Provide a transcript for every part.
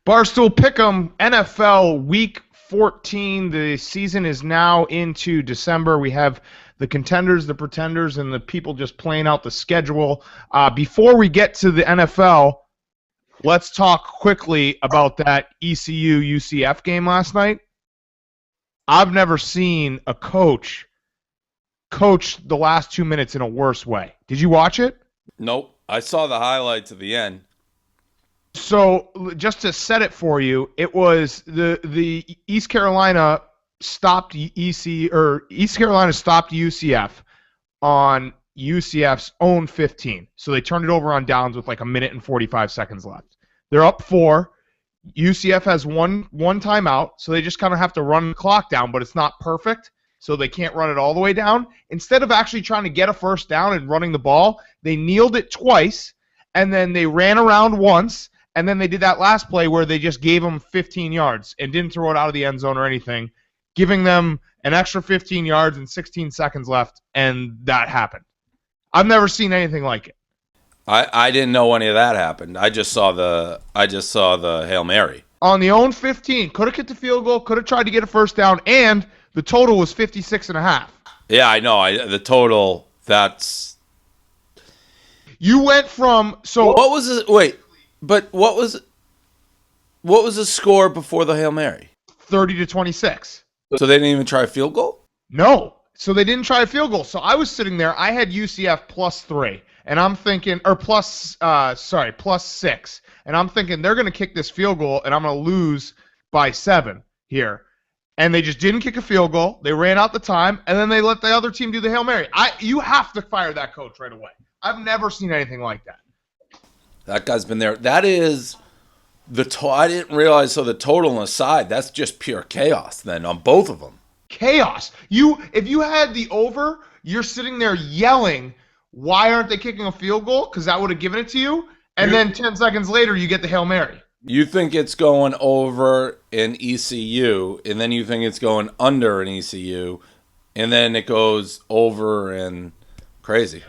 Barstool Pick Em NFL Week 14. The season is now into December. We have the contenders, the pretenders, and the people just playing out the schedule. Before we get to the NFL, let's talk quickly about that ECU-UCF game last night. I've never seen a coach the last 2 minutes in a worse way. Did you watch it? Nope. I saw the highlights at the end. So just to set it for you, it was the East Carolina stopped UCF on UCF's own 15. So they turned it over on downs with like a minute and 45 seconds left. They're up 4. UCF has one timeout, so they just kind of have to run the clock down, but it's not perfect, so they can't run it all the way down. Instead of actually trying to get a first down and running the ball, they kneeled it twice, and then they ran around once, and then they did that last play where they just gave them 15 yards and didn't throw it out of the end zone or anything, giving them an extra 15 yards and 16 seconds left, and that happened. I've never seen anything like it. I didn't know any of that happened. I just saw the Hail Mary. On the own 15, could have kicked the field goal, could have tried to get a first down, and the total was 56.5. Yeah, I know. The total, that's... You went from... What was it? Wait, but what was the score before the Hail Mary? 30-26. So they didn't even try a field goal? No. So they didn't try a field goal. So I was sitting there. I had UCF +3, and I'm thinking, or +6, and I'm thinking they're going to kick this field goal, and I'm going to lose by 7 here. And they just didn't kick a field goal. They ran out the time, and then they let the other team do the Hail Mary. You have to fire that coach right away. I've never seen anything like that. That guy's been there. That is I didn't realize. So the total aside, that's just pure chaos then on both of them. Chaos. If you had the over, you're sitting there yelling, why aren't they kicking a field goal? Because that would have given it to you. And then 10 seconds later, you get the Hail Mary. You think it's going over in ECU, and then you think it's going under in ECU, and then it goes over and crazy.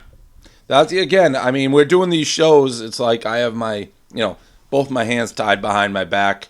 That's, again, I mean, we're doing these shows. It's like I have my, both my hands tied behind my back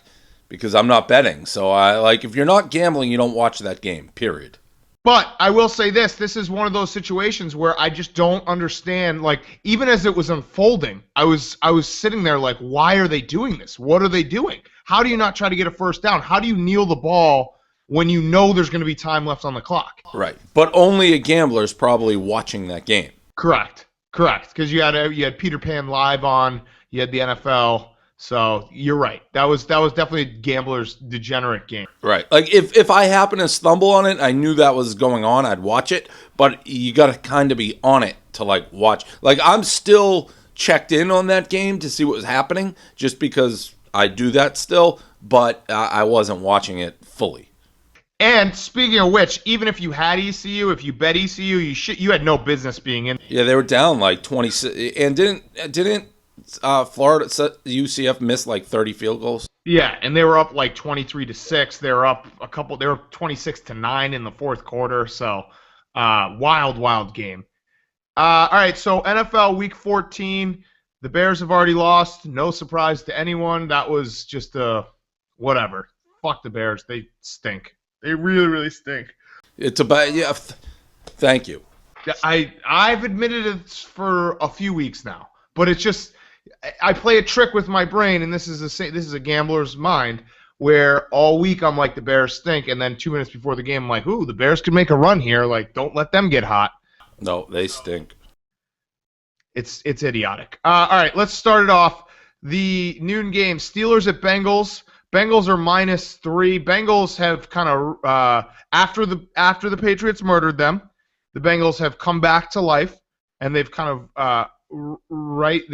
because I'm not betting. So, if you're not gambling, you don't watch that game, period. But I will say this is one of those situations where I just don't understand, even as it was unfolding, I was sitting there like, why are they doing this? What are they doing? How do you not try to get a first down? How do you kneel the ball when you know there's going to be time left on the clock? Right. But only a gambler is probably watching that game. Correct. Because you had Peter Pan live on, you had the NFL. So you're right. That was definitely a gambler's degenerate game. Right. If I happen to stumble on it, I knew that was going on, I'd watch it. But you got to kind of be on it to watch. I'm still checked in on that game to see what was happening, just because I do that still. But I wasn't watching it fully. And speaking of which, even if you had ECU, if you bet ECU, you had no business being in. Yeah, they were down 26, and didn't Florida UCF missed 30 field goals. Yeah, and they were up 23-6. They were up a couple. They were 26-9 in the fourth quarter. So, wild game. All right, so NFL Week 14. The Bears have already lost. No surprise to anyone. That was just whatever. Fuck the Bears. They stink. They really, really stink. It's about thank you. I've admitted it for a few weeks now, but it's just. I play a trick with my brain, and this is a gambler's mind, where all week I'm like, the Bears stink, and then 2 minutes before the game I'm like, ooh, the Bears could make a run here. Don't let them get hot. No, they stink. It's idiotic. All right, let's start it off. The noon game, Steelers at Bengals. Bengals are -3. Bengals have kind of after the Patriots murdered them, the Bengals have come back to life, and they've kind of righted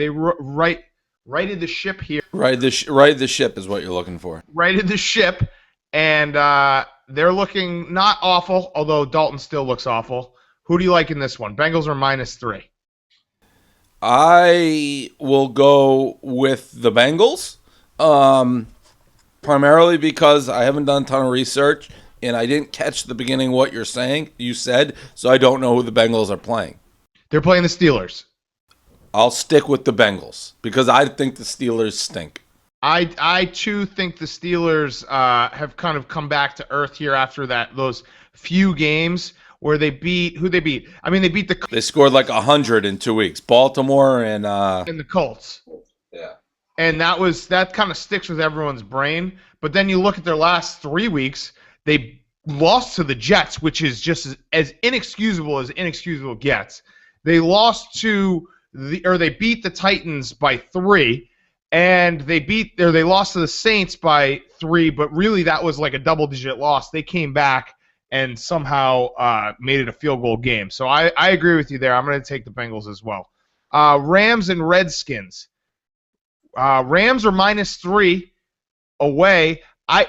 the ship here. Right the ship is what you're looking for. Righted the ship, and they're looking not awful, although Dalton still looks awful. Who do you like in this one? Bengals are -3. I will go with the Bengals, primarily because I haven't done a ton of research, and I didn't catch the beginning of what you said, so I don't know who the Bengals are playing. They're playing the Steelers. I'll stick with the Bengals because I think the Steelers stink. I too think the Steelers have kind of come back to earth here after those few games where they beat who they beat. I mean, they beat the They scored like 100 in 2 weeks. Baltimore and and the Colts. yeah. And that kind of sticks with everyone's brain. But then you look at their last 3 weeks, they lost to the Jets, which is just as inexcusable as inexcusable gets. They beat the Titans by 3, and they lost to the Saints by 3, but really that was like a double-digit loss. They came back and somehow made it a field goal game. So I agree with you there. I'm going to take the Bengals as well. Rams and Redskins. Rams are -3 away. I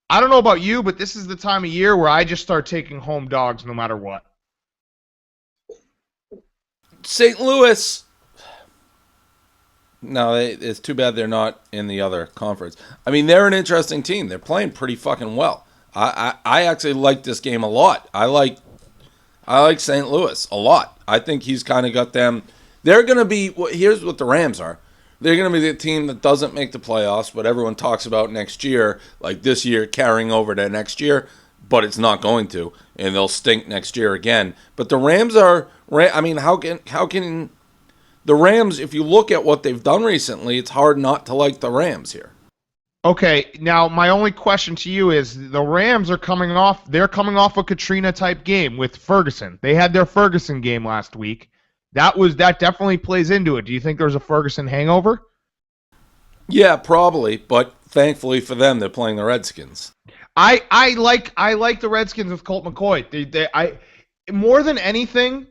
don't know about you, but this is the time of year where I just start taking home dogs no matter what. St. Louis. No, it's too bad they're not in the other conference. I mean, they're an interesting team. They're playing pretty fucking well. I actually like this game a lot. I like St. Louis a lot. I think he's kind of got them. They're going to be. Here's what the Rams are. They're going to be the team that doesn't make the playoffs, but everyone talks about next year, like this year carrying over to next year, but it's not going to, and they'll stink next year again. But the Rams are. I mean, how can the Rams? If you look at what they've done recently, it's hard not to like the Rams here. Okay, now my only question to you is the Rams are coming off a Katrina type game with Ferguson. They had their Ferguson game last week. That definitely plays into it. Do you think there's a Ferguson hangover? Yeah, probably, but thankfully for them, they're playing the Redskins. I like the Redskins with Colt McCoy. More than anything,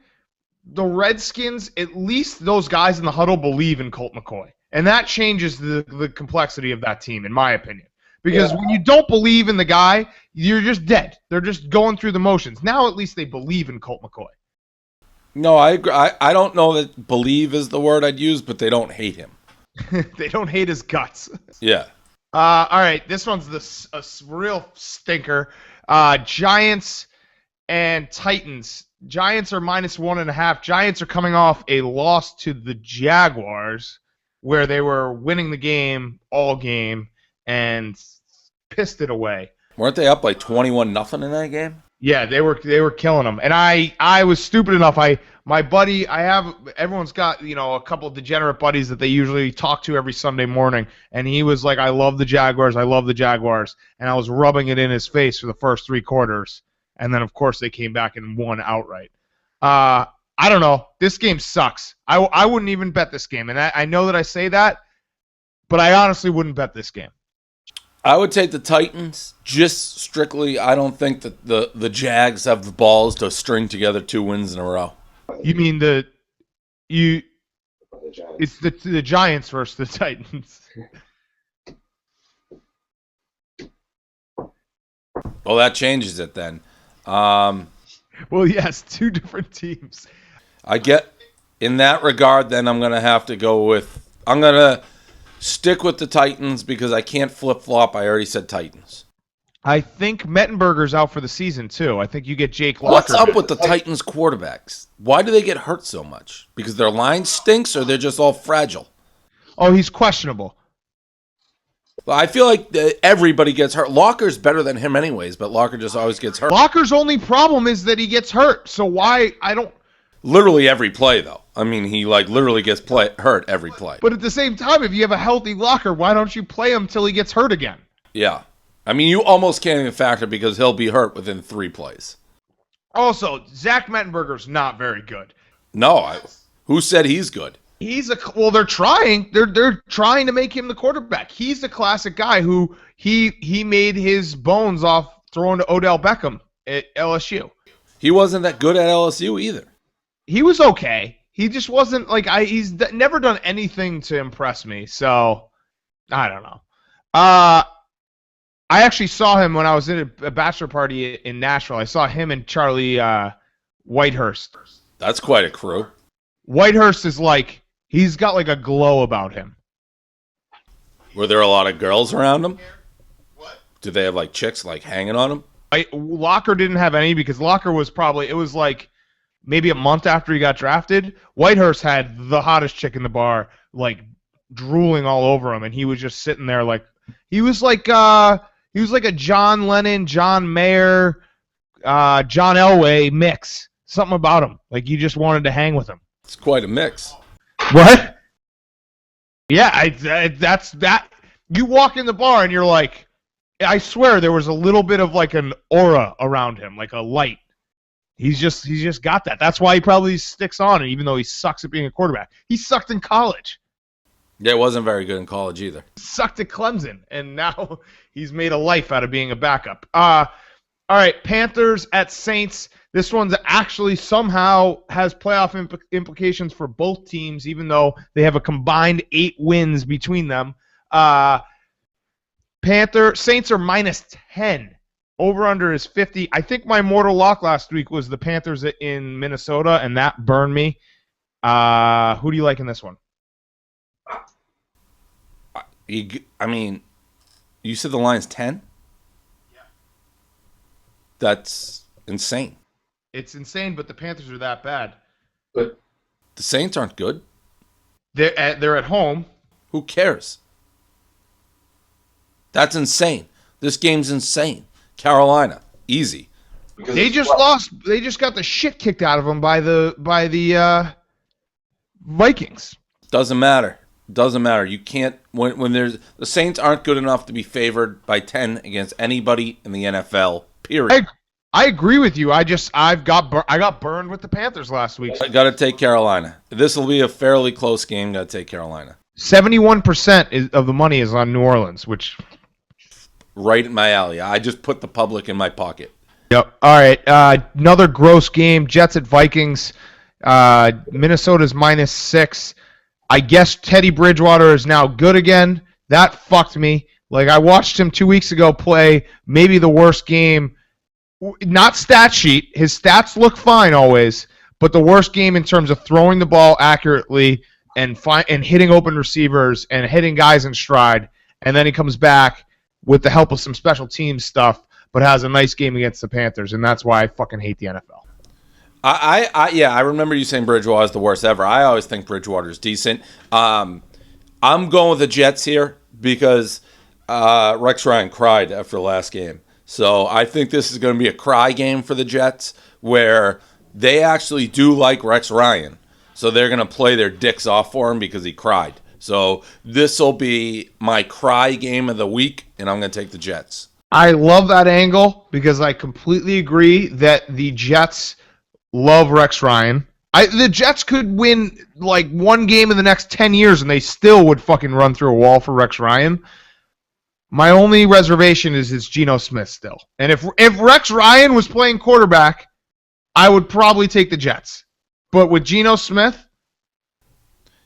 the Redskins, at least those guys in the huddle believe in Colt McCoy. And that changes the complexity of that team, in my opinion. Because when you don't believe in the guy, you're just dead. They're just going through the motions. Now at least they believe in Colt McCoy. No, I agree. I don't know that believe is the word I'd use, but they don't hate him. They don't hate his guts. Yeah. All right, this one's a real stinker. Giants and Titans. Giants are -1.5. Giants are coming off a loss to the Jaguars, where they were winning the game all game and pissed it away. Weren't they up like 21-0 in that game? Yeah, they were killing them. And I was stupid enough. Everyone's got, a couple of degenerate buddies that they usually talk to every Sunday morning, and he was like, I love the Jaguars. And I was rubbing it in his face for the first 3 quarters. And then, of course, they came back and won outright. I don't know. This game sucks. I wouldn't even bet this game. And I know that I say that, but I honestly wouldn't bet this game. I would take the Titans. Just strictly, I don't think that the Jags have the balls to string together 2 wins in a row. You mean it's the Giants versus the Titans. Well, that changes it then. Well, yes, 2 different teams. I get in that regard. Then I'm gonna have to go with. I'm gonna stick with the Titans because I can't flip flop. I already said Titans. I think Mettenberger's out for the season too. I think you get Jake Locker. What's up with the Titans quarterbacks? Why do they get hurt so much? Because their line stinks, or they're just all fragile? Oh, he's questionable. I feel like everybody gets hurt. Locker's better than him anyways, but Locker just always gets hurt. Locker's only problem is that he gets hurt. So why I don't. Literally every play, though. I mean, he literally gets hurt every play. But at the same time, if you have a healthy Locker, why don't you play him till he gets hurt again? Yeah. I mean, you almost can't even factor because he'll be hurt within 3 plays. Also, Zach Mettenberger's not very good. No, who said he's good? They're trying. They're trying to make him the quarterback. He's the classic guy who he made his bones off throwing to Odell Beckham at LSU. He wasn't that good at LSU either. He was okay. He just wasn't he's never done anything to impress me. So I don't know. I actually saw him when I was at a bachelor party in Nashville. I saw him and Charlie Whitehurst. That's quite a crew. Whitehurst is he's got a glow about him. Were there a lot of girls around him? What? Did they have chicks hanging on him? Locker didn't have any because Locker was maybe a month after he got drafted. Whitehurst had the hottest chick in the bar, drooling all over him, and he was just sitting there like he was like a John Lennon, John Mayer, John Elway mix. Something about him, like you just wanted to hang with him. It's quite a mix. What? Yeah, that's that. You walk in the bar and you're like, I swear there was a little bit of like an aura around him, like a light. He's just got that. That's why he probably sticks on it, even though he sucks at being a quarterback. He sucked in college. Yeah, it wasn't very good in college either. Sucked at Clemson, and now he's made a life out of being a backup. All right, Panthers at Saints. This one's actually somehow has playoff implications for both teams, even though they have a combined 8 wins between them. Saints are -10. Over-under is 50. I think my mortal lock last week was the Panthers in Minnesota, and that burned me. Who do you like in this one? I mean, you said the line's 10? Yeah. That's insane. It's insane, but the Panthers are that bad. But the Saints aren't good. They're at home. Who cares? That's insane. This game's insane. Carolina, easy. Because they just lost. They just got the shit kicked out of them by the Vikings. Doesn't matter. Doesn't matter. You can't when there's the Saints aren't good enough to be favored by 10 against anybody in the NFL. Period. I agree with you. I got burned with the Panthers last week. I got to take Carolina. This will be a fairly close game. Got to take Carolina. 71% of the money is on New Orleans, which right in my alley. I just put the public in my pocket. Yep. All right. Another gross game. Jets at Vikings. Minnesota's -6. I guess Teddy Bridgewater is now good again. That fucked me. Like, I watched him 2 weeks ago play maybe the worst game. Not stat sheet. His stats look fine always, but the worst game in terms of throwing the ball accurately and hitting open receivers and hitting guys in stride. And then he comes back with the help of some special teams stuff, but has a nice game against the Panthers, and that's why I fucking hate the NFL. I remember you saying Bridgewater is the worst ever. I always think Bridgewater's decent. I'm going with the Jets here because Rex Ryan cried after the last game. So I think this is going to be a cry game for the Jets where they actually do like Rex Ryan. So they're going to play their dicks off for him because he cried. So this will be my cry game of the week, and I'm going to take the Jets. I love that angle because I completely agree that the Jets love Rex Ryan. The Jets could win like one game in the next 10 years, and they still would fucking run through a wall for Rex Ryan. My only reservation is it's Geno Smith still. And if Rex Ryan was playing quarterback, I would probably take the Jets. But with Geno Smith...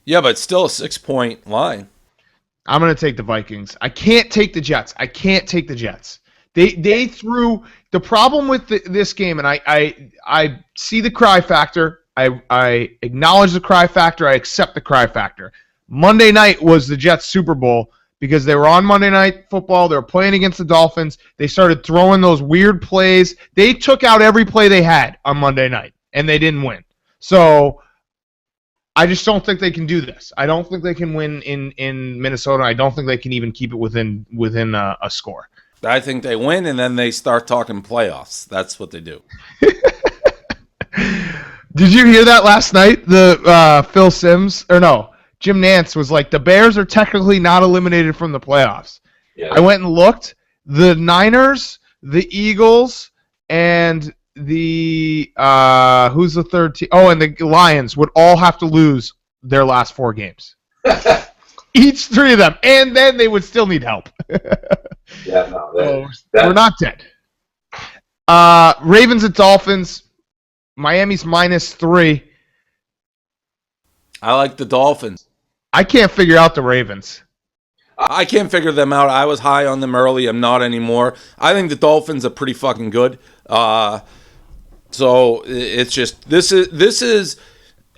Yeah, but still a 6-point line. I'm going to take the Vikings. I can't take the Jets. They threw... The problem with this game, and I see the cry factor. I acknowledge the cry factor. I accept the cry factor. Monday night was the Jets' Super Bowl because they were on Monday Night Football. They were playing against the Dolphins. They started throwing those weird plays. They took out every play they had on Monday night, and they didn't win. So I just don't think they can do this. I don't think they can win in Minnesota. I don't think they can even keep it within a score. I think they win, and then they start talking playoffs. That's what they do. Did you hear that last night? Phil Simms, or no, Jim Nantz was like, the Bears are technically not eliminated from the playoffs. Yeah. I went and looked. The Niners, the Eagles, and the who's the third team? Oh, and the Lions would all have to lose their last 4 games. Each 3 of them, and then they would still need help. Yeah, no, we're not dead. Ravens at Dolphins. Miami's -3. I like the Dolphins. I can't figure out the Ravens. I can't figure them out. I was high on them early. I'm not anymore. I think the Dolphins are pretty fucking good. So it's just this is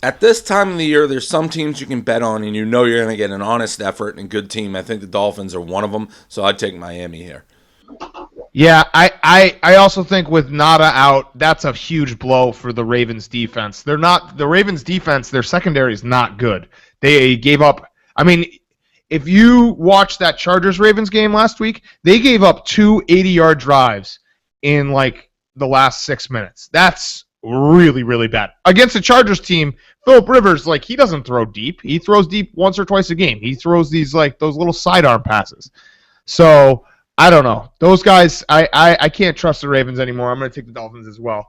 at this time of the year. There's some teams you can bet on, and you know you're going to get an honest effort and a good team. I think the Dolphins are one of them. So I'd take Miami here. Yeah, I also think with Nada out, that's a huge blow for the Ravens defense. The Ravens defense, their secondary is not good. They gave up. I mean, if you watched that Chargers-Ravens game last week, they gave up 2 80-yard drives in like the last 6 minutes. That's really, really bad. Against the Chargers team, Phillip Rivers, like, he doesn't throw deep. He throws deep once or twice a game. He throws these, like, those little sidearm passes. So, I don't know. Those guys, I can't trust the Ravens anymore. I'm going to take the Dolphins as well.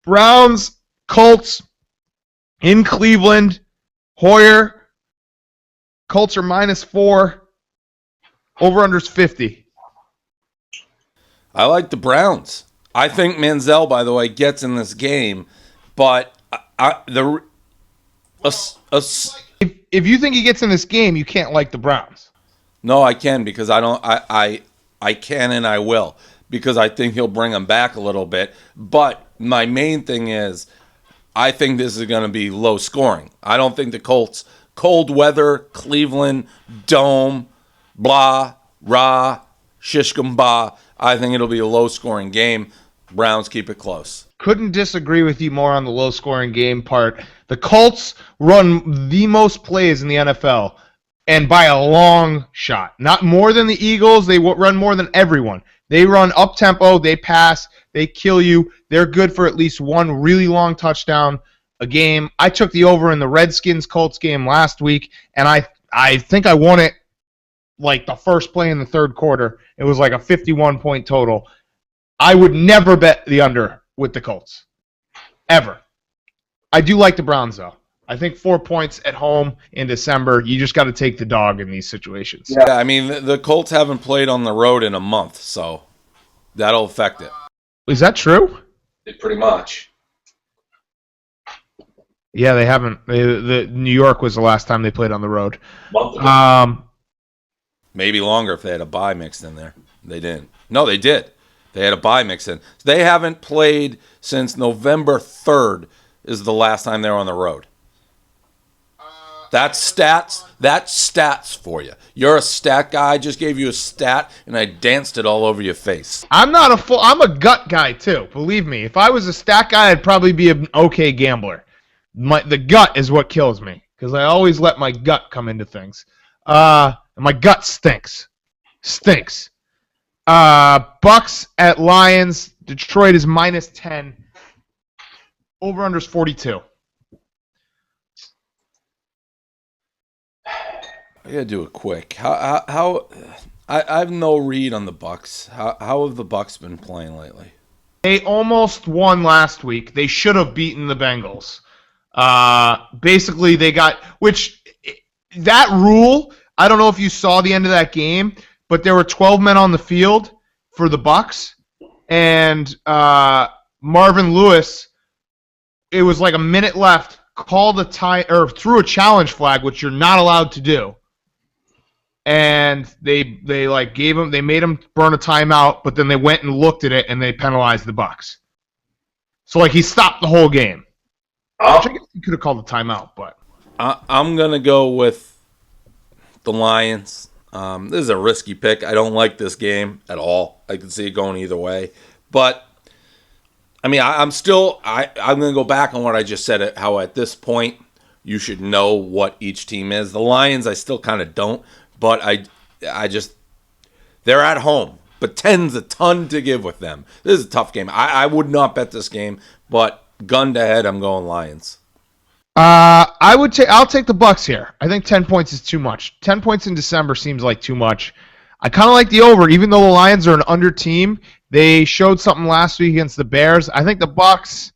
Browns, Colts, in Cleveland, Hoyer, Colts are -4. Over-under's 50. I like the Browns. I think Manziel, by the way, gets in this game, but If you think he gets in this game, you can't like the Browns. no, I can because I can and I will because I think he'll bring them back a little bit. But my main thing is I think this is going to be low scoring. I don't think the Colts, cold weather, Cleveland, dome, blah, rah, shishkum bah. I think it'll be a low scoring game. Browns keep it close. Couldn't disagree with you more on the low-scoring game part. The Colts run the most plays in the NFL, and by a long shot. Not more than the Eagles. They run more than everyone. They run up-tempo. They pass. They kill you. They're good for at least one really long touchdown a game. I took the over in the Redskins-Colts game last week, and I think I won it like the first play in the third quarter. It was like a 51-point total. I would never bet the under with the Colts. Ever. I do like the Browns, though. I think 4 points at home in December, you just got to take the dog in these situations. Yeah, I mean, the Colts haven't played on the road in a month, so that'll affect it. Is that true? Pretty much. Yeah, they haven't. The New York was the last time they played on the road. Month ago. Maybe longer if they had a bye mixed in there. They didn't. No, they did. They had a bye mixed in. They haven't played since November 3rd is the last time they were on the road. That's stats. That's stats for you. You're a stat guy. I just gave you a stat, and I danced it all over your face. I'm a gut guy, too. Believe me. If I was a stat guy, I'd probably be an okay gambler. The gut is what kills me, because I always let my gut come into things. And my gut stinks. Stinks. Bucks at Lions. Detroit is -10. Over-under's 42. I gotta do it quick. How I have no read on the Bucks. How have the Bucks been playing lately? They almost won last week. They should have beaten the Bengals. Basically, they got that rule. I don't know if you saw the end of that game, but there were 12 men on the field for the Bucks, and Marvin Lewis. It was like a minute left. Called a tie or threw a challenge flag, which you're not allowed to do. And they made him burn a timeout, but then they went and looked at it and they penalized the Bucks. So like he stopped the whole game. I guess he could have called a timeout, but I'm gonna go with the Lions. This is a risky pick. I don't like this game at all. I can see it going either way, but I mean, I'm going to go back on what I just said, how at this point you should know what each team is. The Lions, I still kind of don't, but I just, they're at home, but 10's a ton to give with them. This is a tough game. I would not bet this game, but gun to head, I'm going Lions. I'll take the Bucks here. I think 10 points is too much. 10 points in December seems like too much. I kind of like the over, even though the Lions are an under team. They showed something last week against the Bears. I think the Bucks.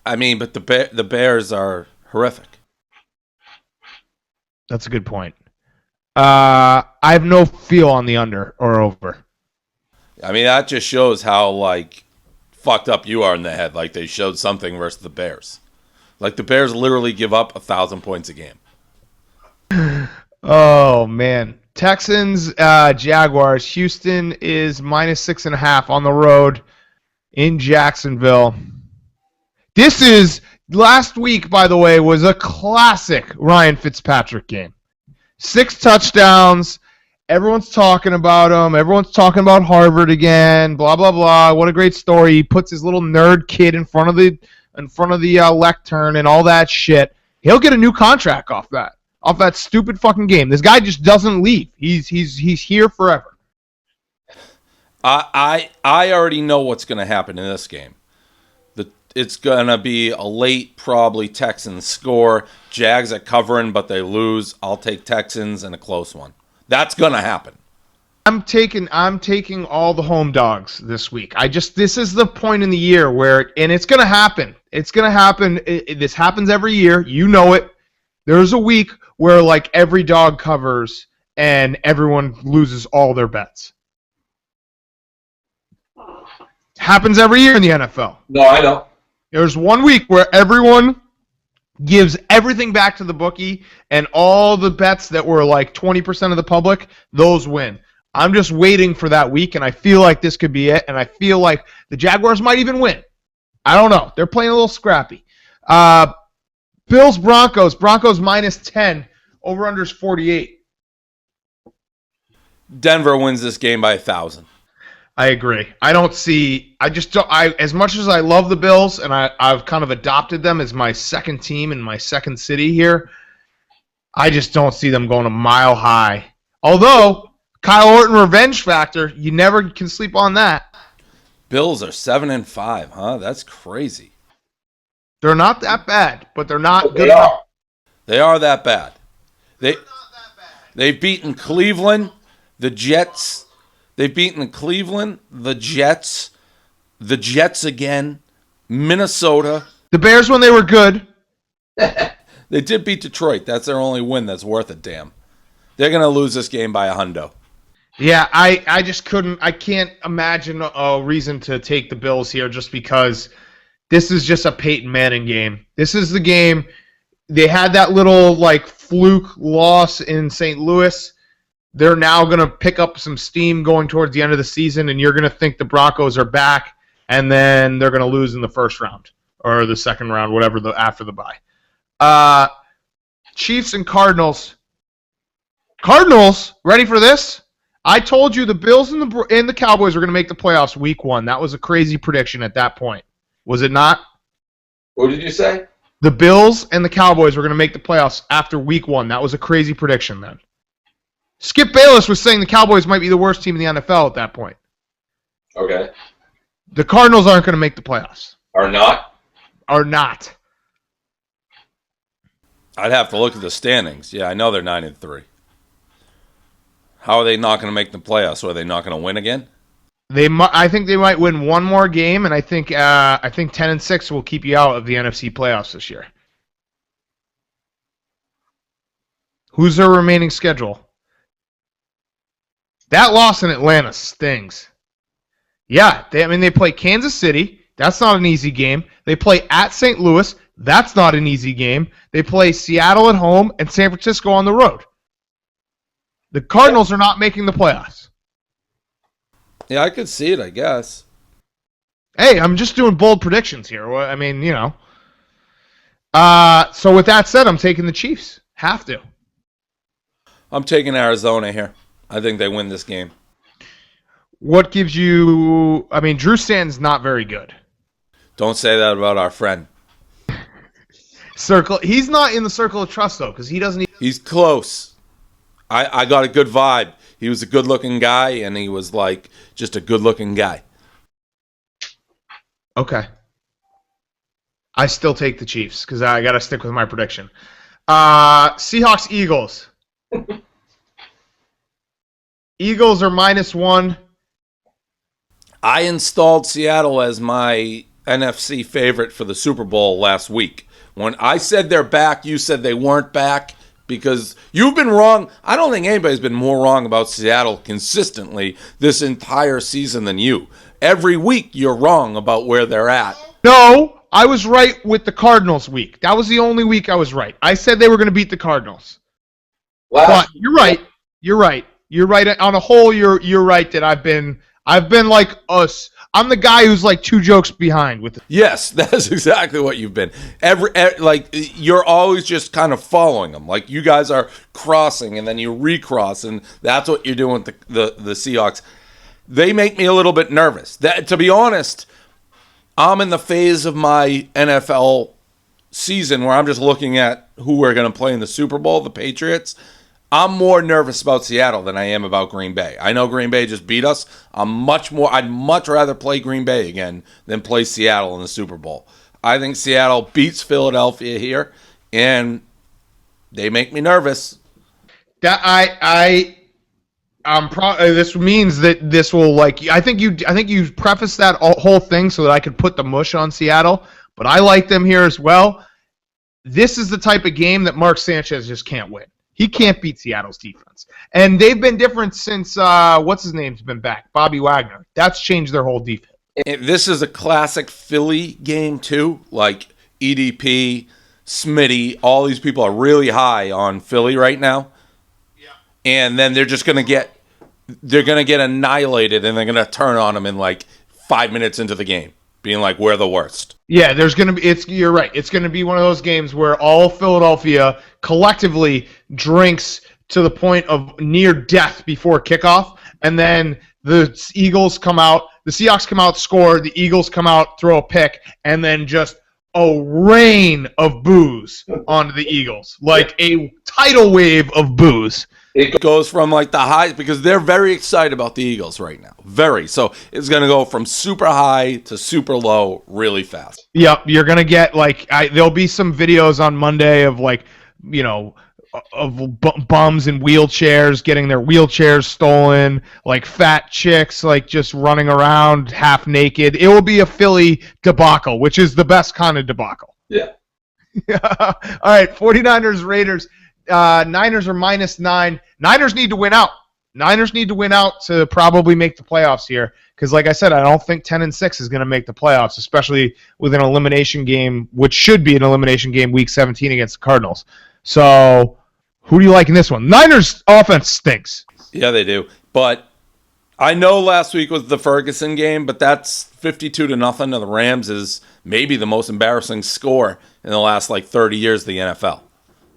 I mean, but the Bears are horrific. That's a good point. I have no feel on the under or over. I mean, that just shows how like fucked up you are in the head. Like they showed something versus the Bears. Like the Bears literally give up 1,000 points a game. Oh man. Texans, Jaguars. Houston is -6.5 on the road in Jacksonville. This is last week, by the way, was a classic Ryan Fitzpatrick game. 6 touchdowns. Everyone's talking about him. Everyone's talking about Harvard again. Blah blah blah. What a great story. He puts his little nerd kid in front of the lectern and all that shit. He'll get a new contract off that. off that stupid fucking game. This guy just doesn't leave. He's here forever. I already know what's going to happen in this game. It's going to be a late, probably Texans score. Jags are covering, but they lose. I'll take Texans in a close one. That's going to happen. I'm taking all the home dogs this week. This is the point in the year where, and it's going to happen. It's going to happen. This happens every year. You know it. There's a week where like every dog covers and everyone loses all their bets. Happens every year in the NFL. No, I know. There's 1 week where everyone gives everything back to the bookie, and all the bets that were like 20% of the public, those win. I'm just waiting for that week, and I feel like this could be it, and I feel like the Jaguars might even win. I don't know. They're playing a little scrappy. Bills, Broncos. Broncos -10. Over-under's 48. Denver wins this game by 1,000. I agree. As much as I love the Bills, and I've kind of adopted them as my second team in my second city here, I just don't see them going a mile high. Although, Kyle Orton revenge factor, you never can sleep on that. Bills are 7-5, huh? That's crazy. They're not that bad, but they're not good They enough. are. They are that bad. They've beaten Cleveland, the Jets. They've beaten Cleveland, the Jets again, Minnesota. The Bears when they were good. They did beat Detroit. That's their only win that's worth a damn. They're going to lose this game by a hundo. Yeah, I just couldn't. I can't imagine a reason to take the Bills here just because this is just a Peyton Manning game. This is the game. They had that little like fluke loss in St. Louis. They're now going to pick up some steam going towards the end of the season, and you're going to think the Broncos are back, and then they're going to lose in the first round or the second round, whatever after the bye. Chiefs and Cardinals. Cardinals, ready for this? I told you the Bills and the Cowboys were going to make the playoffs week 1. That was a crazy prediction at that point. Was it not? What did you say? The Bills and the Cowboys were going to make the playoffs after week 1. That was a crazy prediction then. Skip Bayless was saying the Cowboys might be the worst team in the NFL at that point. Okay. The Cardinals aren't going to make the playoffs. Are not? Are not. I'd have to look at the standings. Yeah, I know they're 9-3. How are they not going to make the playoffs? Or are they not going to win again? I think they might win one more game, and I think 10-6 will keep you out of the NFC playoffs this year. Who's their remaining schedule? That loss in Atlanta stings. Yeah, they play Kansas City. That's not an easy game. They play at St. Louis. That's not an easy game. They play Seattle at home and San Francisco on the road. The Cardinals are not making the playoffs. Yeah, I could see it, I guess. Hey, I'm just doing bold predictions here. I mean, you know. So with that said, I'm taking the Chiefs. Have to. I'm taking Arizona here. I think they win this game. What gives you... I mean, Drew Stanton's not very good. Don't say that about our friend. He's not in the circle of trust, though, because he doesn't... He's close. I got a good vibe. He was a good-looking guy, and he was, like, just a good-looking guy. Okay. I still take the Chiefs, because I got to stick with my prediction. Seahawks, Eagles. Eagles are -1. I installed Seattle as my NFC favorite for the Super Bowl last week. When I said they're back, you said they weren't back because you've been wrong. I don't think anybody's been more wrong about Seattle consistently this entire season than you. Every week you're wrong about where they're at. No, I was right with the Cardinals week. That was the only week I was right. I said they were going to beat the Cardinals. But you're right. You're right. You're right. On a whole, you're right that I've been like us. I'm the guy who's like 2 jokes behind with it. Yes, that's exactly what you've been. Like you're always just kind of following them. Like you guys are crossing and then you recross, and that's what you're doing with the Seahawks. They make me a little bit nervous. That, to be honest, I'm in the phase of my NFL season where I'm just looking at who we're going to play in the Super Bowl, the Patriots, I'm more nervous about Seattle than I am about Green Bay. I know Green Bay just beat us. I'd much rather play Green Bay again than play Seattle in the Super Bowl. I think Seattle beats Philadelphia here, and they make me nervous. This means that this will I think you preface that whole thing so that I could put the mush on Seattle, but I like them here as well. This is the type of game that Mark Sanchez just can't win. He can't beat Seattle's defense. And they've been different since, what's his name's been back? Bobby Wagner. That's changed their whole defense. This is a classic Philly game, too. Like EDP, Smitty, all these people are really high on Philly right now. Yeah. And then they're going to get annihilated, and they're going to turn on them in 5 minutes into the game, being like, we're the worst. Yeah, you're right. It's going to be one of those games where all Philadelphia collectively drinks to the point of near death before kickoff, and then the Seahawks come out, score, the Eagles come out, throw a pick, and then just a rain of booze onto the Eagles, like a tidal wave of booze. It goes from the highs because they're very excited about the Eagles right now. Very. So it's going to go from super high to super low really fast. Yep. You're going to get there'll be some videos on Monday of bums in wheelchairs getting their wheelchairs stolen, fat chicks just running around half naked. It will be a Philly debacle, which is the best kind of debacle. Yeah. All right. 49ers, Raiders. Niners are -9. Niners need to win out. Niners need to win out to probably make the playoffs here. Because, like I said, I don't think 10-6 is going to make the playoffs, especially with an elimination game, which should be an elimination game week 17 against the Cardinals. So, who do you like in this one? Niners offense stinks. Yeah, they do. But I know last week was the Ferguson game, but that's 52-0, and the Rams is maybe the most embarrassing score in the last 30 years of the NFL.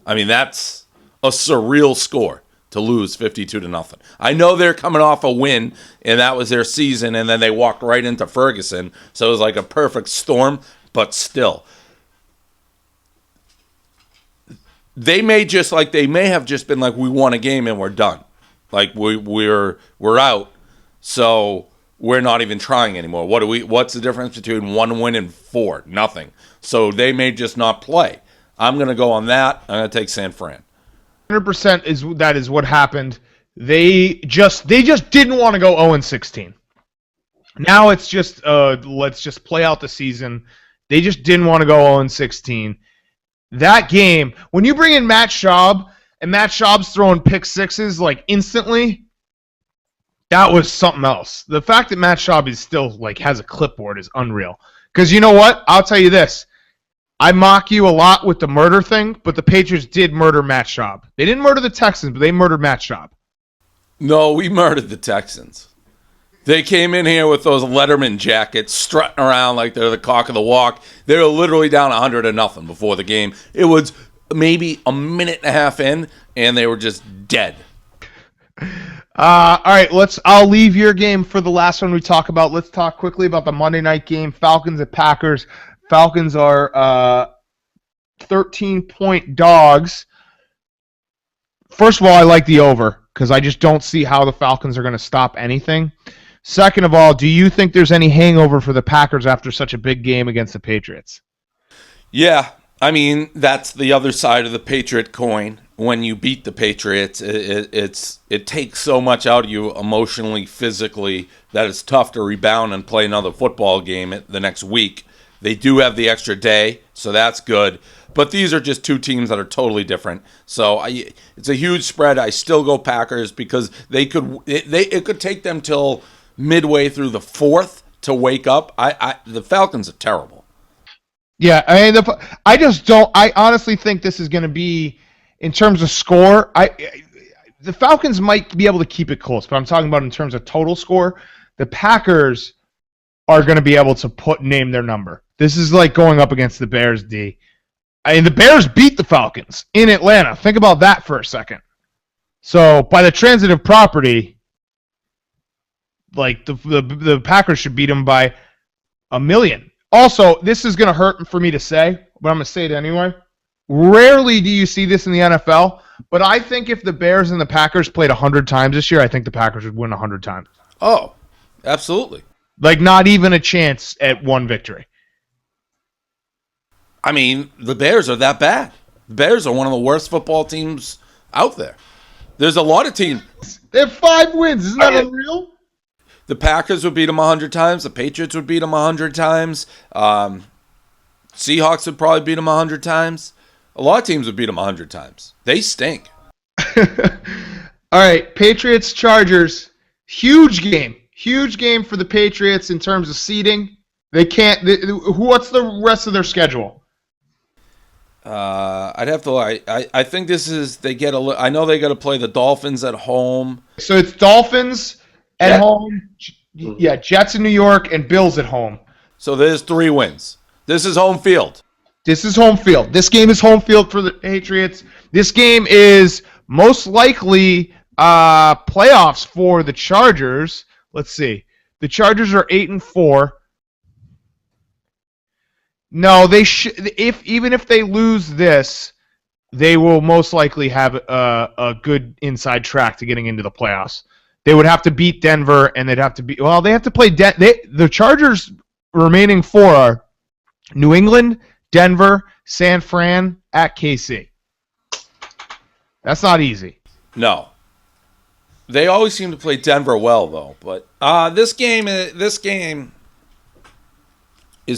I mean, that's a surreal score to lose 52-0. I know they're coming off a win, and that was their season, and then they walked right into Ferguson, so it was like a perfect storm, but still. They may have just been we won a game and we're done. We're out, so we're not even trying anymore. What's the difference between 1 win and 4? Nothing. So they may just not play. I'm going to go on that. I'm going to take San Fran. 100% that is what happened. They just didn't want to go 0-16. Now it's just let's just play out the season. They just didn't want to go 0-16. That game, when you bring in Matt Schaub and Matt Schaub's throwing pick sixes instantly, that was something else. The fact that Matt Schaub is still has a clipboard is unreal. Because you know what? I'll tell you this. I mock you a lot with the murder thing, but the Patriots did murder Matt Schaub. They didn't murder the Texans, but they murdered Matt Schaub. No, we murdered the Texans. They came in here with those Letterman jackets, strutting around like they're the cock of the walk. They were literally down 100-0 before the game. It was maybe a minute and a half in, and they were just dead. All right, I'll leave your game for the last one we talk about. Let's talk quickly about the Monday night game, Falcons at Packers. Falcons are 13-point dogs. First of all, I like the over because I just don't see how the Falcons are going to stop anything. Second of all, do you think there's any hangover for the Packers after such a big game against the Patriots? Yeah, I mean, that's the other side of the Patriot coin. When you beat the Patriots, it takes so much out of you emotionally, physically, that it's tough to rebound and play another football game the next week. They do have the extra day, so that's good. But these are just two teams that are totally different. So it's a huge spread. I still go Packers because it could take them till midway through the fourth to wake up. The Falcons are terrible. Yeah, I mean, I honestly think this is going to be, in terms of score, the Falcons might be able to keep it close, but I'm talking about in terms of total score. The Packers are going to be able to name their number. This is like going up against the Bears D. I mean, the Bears beat the Falcons in Atlanta. Think about that for a second. So, by the transitive property, the Packers should beat them by 1 million. Also, this is going to hurt for me to say, but I'm going to say it anyway. Rarely do you see this in the NFL, but I think if the Bears and the Packers played 100 times this year, I think the Packers would win 100 times. Oh, absolutely. Like, not even a chance at one victory. I mean, the Bears are that bad. The Bears are one of the worst football teams out there. There's a lot of teams. They have 5 wins. Isn't that unreal? The Packers would beat them 100 times. The Patriots would beat them 100 times. Seahawks would probably beat them 100 times. A lot of teams would beat them 100 times. They stink. All right, Patriots, Chargers. Huge game. Huge game for the Patriots in terms of seeding. They can't. What's the rest of their schedule? I'd have to. I think this is. They get a. I know they got to play the Dolphins at home. So it's Dolphins at home. Yeah, Jets in New York and Bills at home. So there's 3 wins. This is home field. This is home field. This game is home field for the Patriots. This game is most likely playoffs for the Chargers. Let's see. The Chargers are 8-4. No, they should. Even if they lose this, they will most likely have a good inside track to getting into the playoffs. They would have to beat Denver, and they'd have to beat. Well, they have to play. The Chargers remaining 4 are New England, Denver, San Fran, at KC. That's not easy. No. They always seem to play Denver well, though. But this game is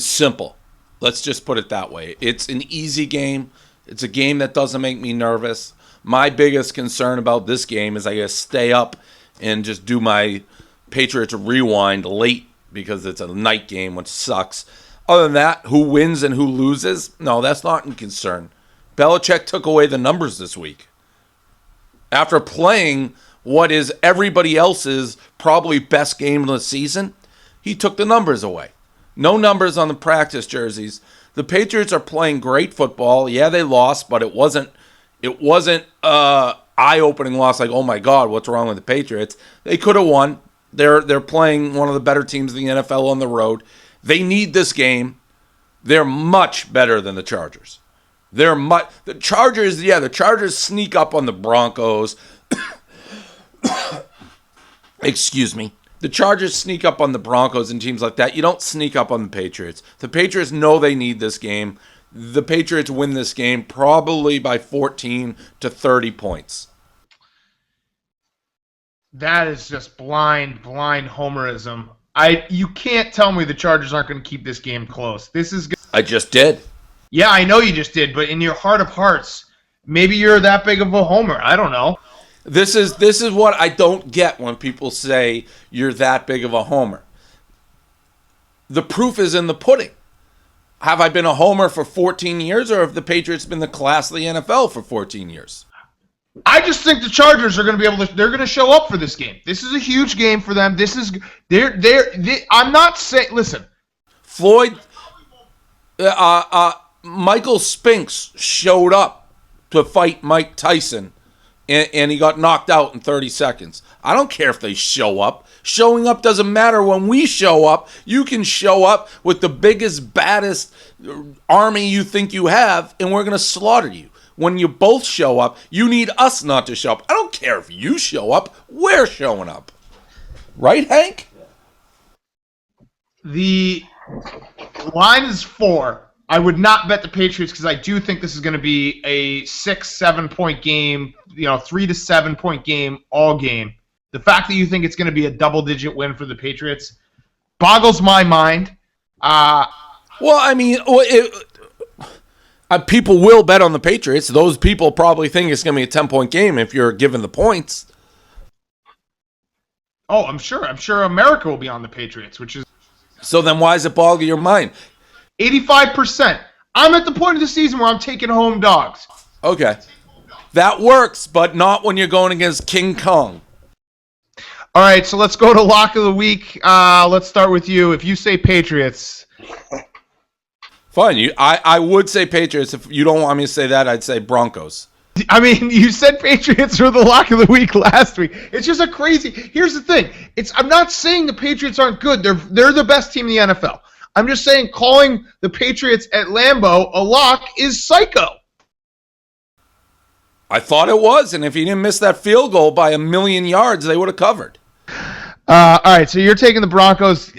simple. Let's just put it that way. It's an easy game. It's a game that doesn't make me nervous. My biggest concern about this game is I got to stay up and just do my Patriots rewind late because it's a night game, which sucks. Other than that, who wins and who loses, no, that's not in concern. Belichick took away the numbers this week. After playing what is everybody else's probably best game of the season, he took the numbers away. No numbers on the practice jerseys. The Patriots are playing great football. Yeah, they lost, but it wasn't eye-opening loss like, oh my God, what's wrong with the Patriots? They could have won. They're playing one of the better teams in the NFL on the road. They need this game. They're much better than the Chargers. The Chargers sneak up on the Broncos. Excuse me. The Chargers sneak up on the Broncos and teams like that. You don't sneak up on the Patriots. The Patriots know they need this game. The Patriots win this game probably by 14 to 30 points. That is just blind homerism. You can't tell me the Chargers aren't going to keep this game close. I just did. Yeah, I know you just did, but in your heart of hearts, maybe you're that big of a homer. I don't know. This is what I don't get when people say you're that big of a homer. The proof is in the pudding. Have I been a homer for 14 years, or have the Patriots been the class of the NFL for 14 years? I just think the Chargers are going to be able to. They're going to show up for this game. This is a huge game for them. I'm not saying. Listen, Floyd, Michael Spinks showed up to fight Mike Tyson, and he got knocked out in 30 seconds. I don't care if they show up. Showing up doesn't matter when we show up. You can show up with the biggest, baddest army you think you have, and we're going to slaughter you. When you both show up, you need us not to show up. I don't care if you show up. We're showing up. Right, Hank? The line is 4. I would not bet the Patriots because I do think this is going to be a 6-7 point game, 3 to 7 point game all game. The fact that you think it's going to be a double-digit win for the Patriots boggles my mind. People will bet on the Patriots. Those people probably think it's going to be a 10-point game if you're given the points. Oh, I'm sure. I'm sure America will be on the Patriots, which is... So then why does it boggle your mind? 85%. I'm at the point of the season where I'm taking home dogs. Okay. That works, but not when you're going against King Kong. All right, so let's go to Lock of the Week. Let's start with you. If you say Patriots... Fine. I would say Patriots. If you don't want me to say that, I'd say Broncos. I mean, you said Patriots were the Lock of the Week last week. It's just a crazy... Here's the thing. I'm not saying the Patriots aren't good. They're the best team in the NFL. I'm just saying calling the Patriots at Lambeau a lock is psycho. I thought it was, and if he didn't miss that field goal by 1,000,000 yards, they would have covered. All right, so you're taking the Broncos.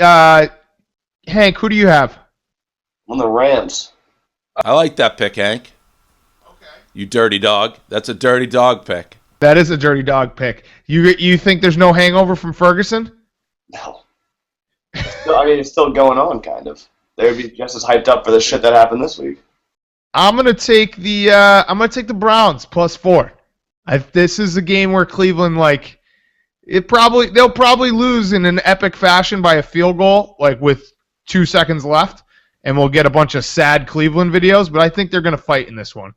Hank, who do you have? On the Rams. I like that pick, Hank. Okay. You dirty dog. That's a dirty dog pick. That is a dirty dog pick. You think there's no hangover from Ferguson? No. It's still going on, kind of. They would be just as hyped up for the shit that happened this week. I'm gonna take the Browns +4. This is a game where Cleveland they'll probably lose in an epic fashion by a field goal, like with 2 seconds left, and we'll get a bunch of sad Cleveland videos. But I think they're gonna fight in this one.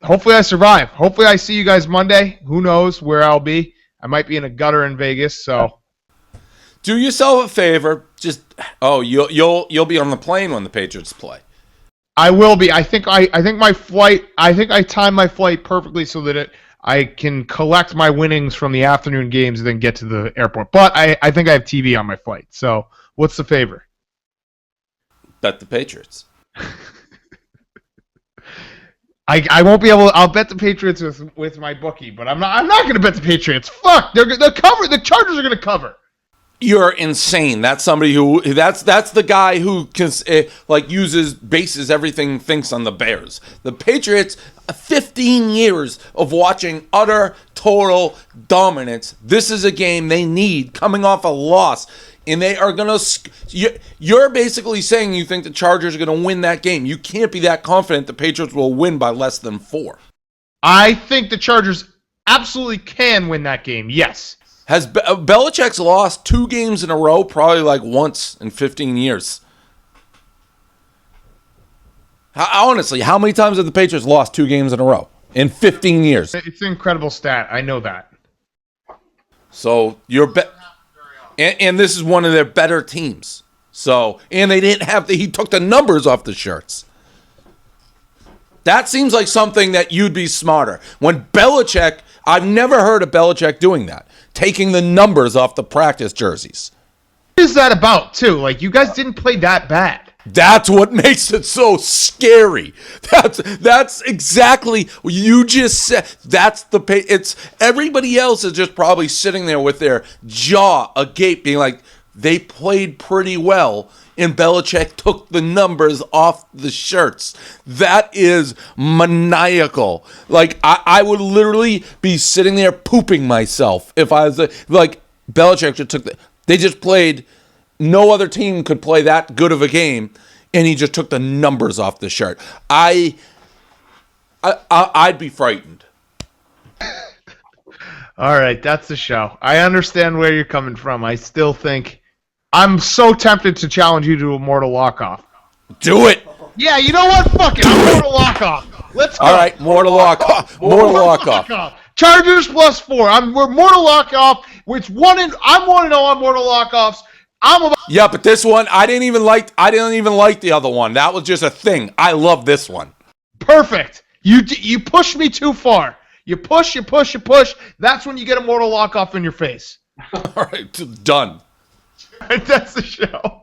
Hopefully I survive. Hopefully I see you guys Monday. Who knows where I'll be? I might be in a gutter in Vegas. So do yourself a favor. You'll be on the plane when the Patriots play. I will be. I think my flight. I think I timed my flight perfectly so that I can collect my winnings from the afternoon games and then get to the airport. But I think I have TV on my flight. So what's the favor? Bet the Patriots. I won't be able. I'll bet the Patriots with my bookie, but I'm not going to bet the Patriots. Fuck, they'll cover. The Chargers are going to cover. You're insane. That's somebody that's the guy who bases everything thinks on the Bears. The Patriots, 15 years of watching utter total dominance. This is a game they need coming off a loss. And they are going to... You're basically saying you think the Chargers are going to win that game. You can't be that confident the Patriots will win by less than 4. I think the Chargers absolutely can win that game, yes. Has Belichick's lost 2 games in a row probably like once in 15 years? Honestly, how many times have the Patriots lost 2 games in a row in 15 years? It's an incredible stat. I know that. So you're... And this is one of their better teams. And they didn't have he took the numbers off the shirts. That seems like something that you'd be smarter. When Belichick, I've never heard of Belichick doing that. Taking the numbers off the practice jerseys. What is that about, too? Like, you guys didn't play that bad. That's what makes it so scary. That's exactly what you just said. It's everybody else is just probably sitting there with their jaw agape, being like, they played pretty well, and Belichick took the numbers off the shirts. That is maniacal. Like, I would literally be sitting there pooping myself if I was like, Belichick just took they just played. No other team could play that good of a game, and he just took the numbers off the shirt. I'd be frightened. All right, that's the show. I understand where you're coming from. I still think I'm so tempted to challenge you to a Mortal Lock-Off. Do it. Yeah, you know what? Fuck it. I'm Mortal Lock-Off. Let's go. All right, Mortal Lock-Off. Mortal Lock-Off. Chargers +4. We're Mortal Lock-Off. I'm 1-0 on Mortal Lock-Offs. Yeah, but this one I didn't even like the other one. That was just a thing. I love this one. Perfect. You pushed me too far. You push. That's when you get a Mortal Lock-Off in your face. All right, done. That's the show.